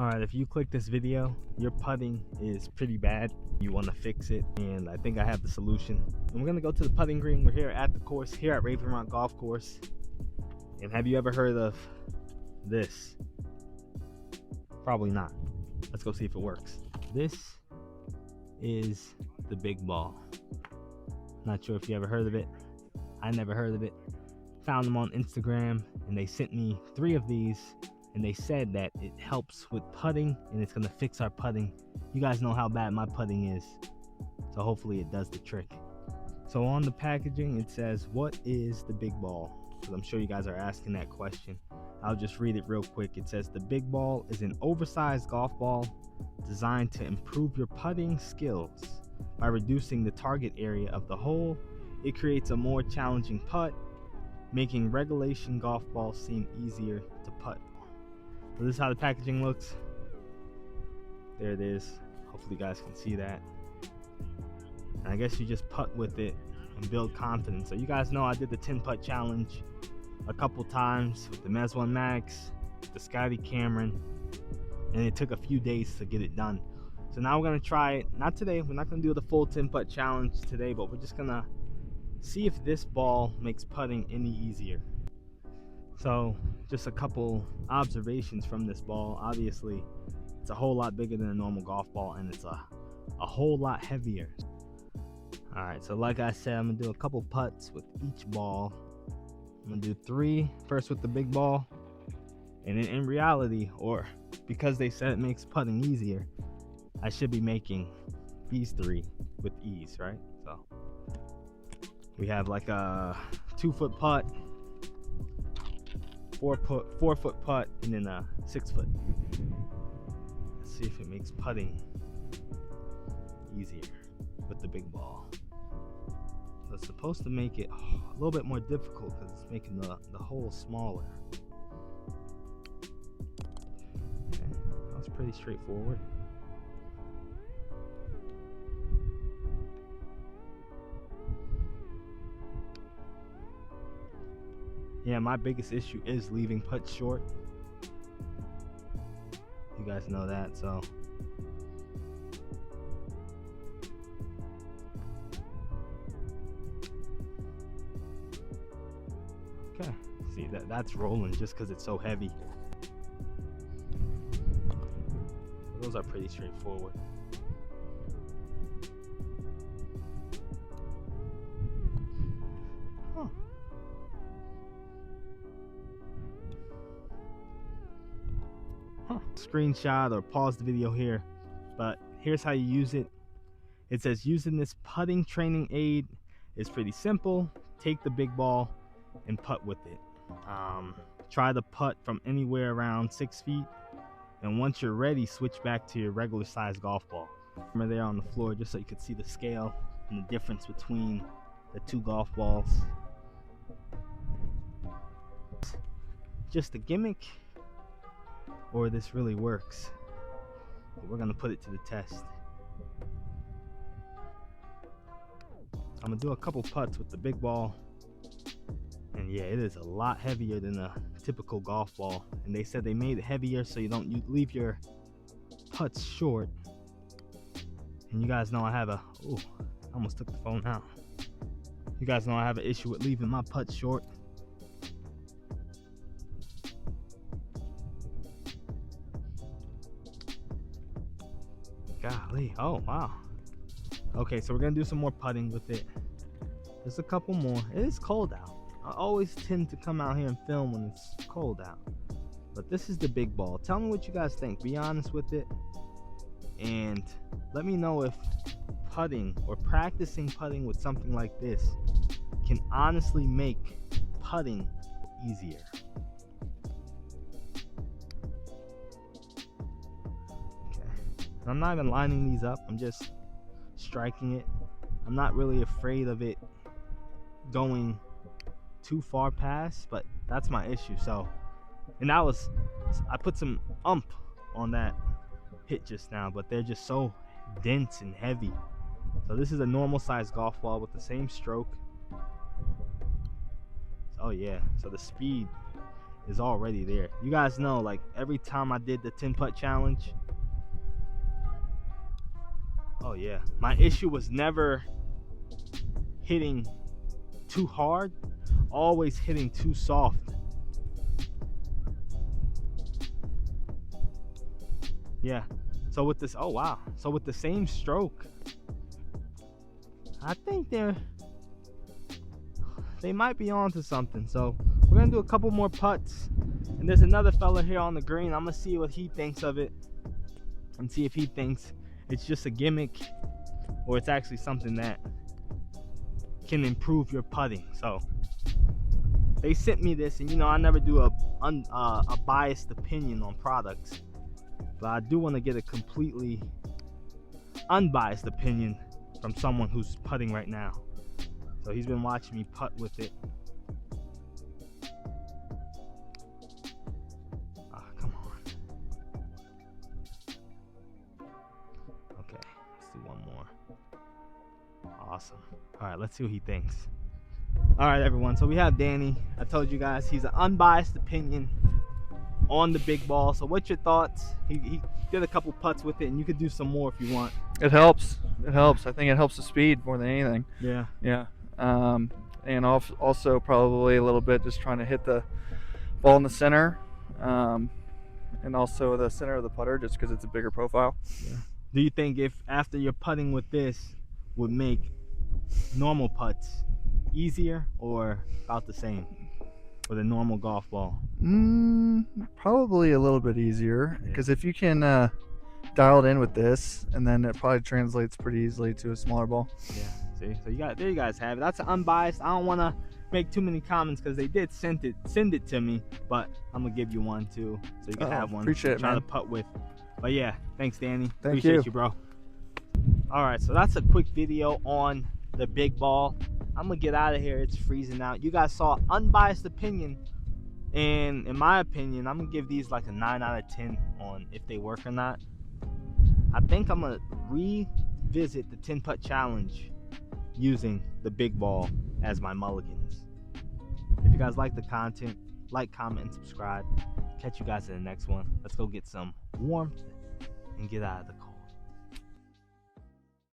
Alright, if you click this video, your putting is pretty bad. You want to fix it, and I think I have the solution. And we're going to go to the putting green. We're here at the course, here at Raven Rock Golf Course. And have you ever heard of this? Probably not. Let's go see if it works. This is the big ball. Not sure if you ever heard of it. I never heard of it. Found them on Instagram, and they sent me 3 of these. And they said that it helps with putting and it's going to fix our putting. You guys know how bad my putting is, so hopefully it does the trick. So on the packaging it says, what is the big ball? Because I'm sure you guys are asking that question. I'll just read it real quick. It says the big ball is an oversized golf ball designed to improve your putting skills. By reducing the target area of the hole, it creates a more challenging putt, making regulation golf balls seem easier to putt. So this is how the packaging looks. There it is. Hopefully you guys can see that. And I guess you just putt with it and build confidence. So you guys know I did the 10 putt challenge a couple times with the Mez 1 Max, the Scotty Cameron, and it took a few days to get it done. So now we're gonna try it. Not today. We're not gonna do the full 10 putt challenge today, but we're just gonna see if this ball makes putting any easier. So just a couple observations from this ball. Obviously it's a whole lot bigger than a normal golf ball, and it's a whole lot heavier. All right, so like I said, I'm gonna do a couple putts with each ball. I'm gonna do 3 first with the big ball, and in reality, or because they said it makes putting easier, I should be making these 3 with ease, right? So we have like a 2-foot putt, 4-foot putt, and then a 6-foot. Let's see if it makes putting easier with the big ball. So it's supposed to make it a little bit more difficult because it's making the hole smaller. Okay, that was pretty straightforward. Yeah, my biggest issue is leaving putts short. You guys know that, so. Okay, see that's rolling just because it's so heavy. Those are pretty straightforward. Screenshot or pause the video here, but here's how you use it. It says using this putting training aid is pretty simple. Take the big ball and putt with it. Try the putt from anywhere around 6 feet, and once you're ready, switch back to your regular size golf ball. Remember there on the floor, just so you could see the scale and the difference between the 2 golf balls. Just a gimmick, or this really works. But we're gonna put it to the test. I'm gonna do a couple putts with the big ball, and yeah, it is a lot heavier than a typical golf ball, and they said they made it heavier so you leave your putts short. And you guys know I have I almost took the phone out. You guys know I have an issue with leaving my putts short. Golly, oh wow. Okay, so we're gonna do some more putting with it. There's a couple more. It is cold out. I always tend to come out here and film when it's cold out, but this is the big ball. Tell me what you guys think. Be honest with it, and let me know if putting or practicing putting with something like this can honestly make putting easier. I'm not even lining these up, I'm just striking it. I'm not really afraid of it going too far past, but that's my issue. So, and I put some on that hit just now, but they're just so dense and heavy. So this is a normal size golf ball with the same stroke. Oh yeah, so the speed is already there. You guys know, like every time I did the 10 putt challenge, oh yeah, my issue was never hitting too hard, always hitting too soft. Yeah, so with this, oh wow, so with the same stroke, I think they might be onto something. So we're gonna do a couple more putts, and there's another fella here on the green. I'm gonna see what he thinks of it and see if he thinks it's just a gimmick or it's actually something that can improve your putting. So they sent me this, and you know I never do a biased opinion on products, but I do want to get a completely unbiased opinion from someone who's putting right now. So he's been watching me putt with it. Come on. Okay, let's do one more. Awesome. All right, let's see what he thinks. All right, everyone. So we have Danny. I told you guys he's an unbiased opinion on the big ball. So what's your thoughts? He did a couple putts with it, and you could do some more if you want. It helps. It helps. I think it helps the speed more than anything. Yeah. Yeah. And also probably a little bit just trying to hit the ball in the center, and also the center of the putter, just because it's a bigger profile. Yeah. Do you think if after you're putting with this would make normal putts easier or about the same with a normal golf ball? Probably a little bit easier, because if you can dial it in with this, and then it probably translates pretty easily to a smaller ball. Yeah. See, so there you guys have it. That's unbiased. I don't want to make too many comments because they did send it to me, but I'm gonna give you one too, so you can have one. Appreciate it, man. To putt with. But yeah, thanks, Danny. Thank Appreciate you, bro. All right, so that's a quick video on the big ball. I'm gonna get out of here. It's freezing out. You guys saw unbiased opinion, and in my opinion, I'm gonna give these like a 9 out of 10 on if they work or not. I think I'm gonna revisit the 10 putt challenge using the big ball as my mulligans. If you guys like the content, like, comment, and subscribe. Catch you guys in the next one. Let's go get some warmth and get out of the cold.